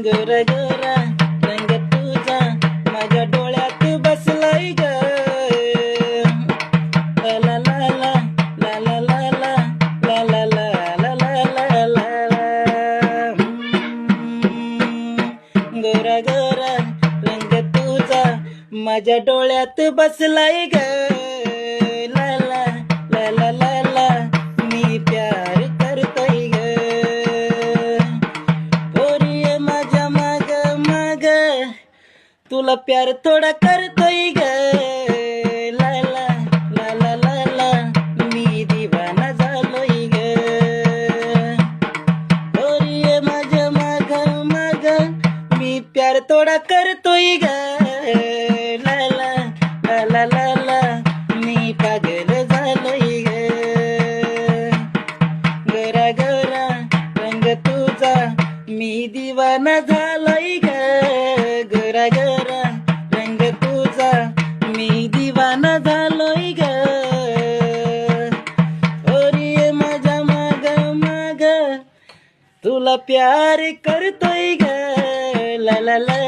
गोरा गोरा रंग तुझा माझ्या डोळ्यात बसलाय ग. ला ला ला ला ला ला ला ला ला ला ला ला. गोरा गोरा रंग तुझा माझ्या डोळ्यात बसलाय ग. ला ला ला ला ला ला मी प्यार करतोय ग. पोरी माझ्या माग माग तुला प्यार थोडा करतोय ग. ला ला ला ला ला ला मी दिवाना झालोय ग. पोरी माझ्या माग माग मी प्यार थोडा करतोय ग. ला ला ला ला ला ला मी पागल झालोय ग. गोरा गोरा रंग तुझा मी दिवाना झालोय ग. गोरा गोरा रंग तुझा मी दिवाना झालोय ग. ओरी माझ्या माग माग तुला प्यार करतोय ग. ला ला ला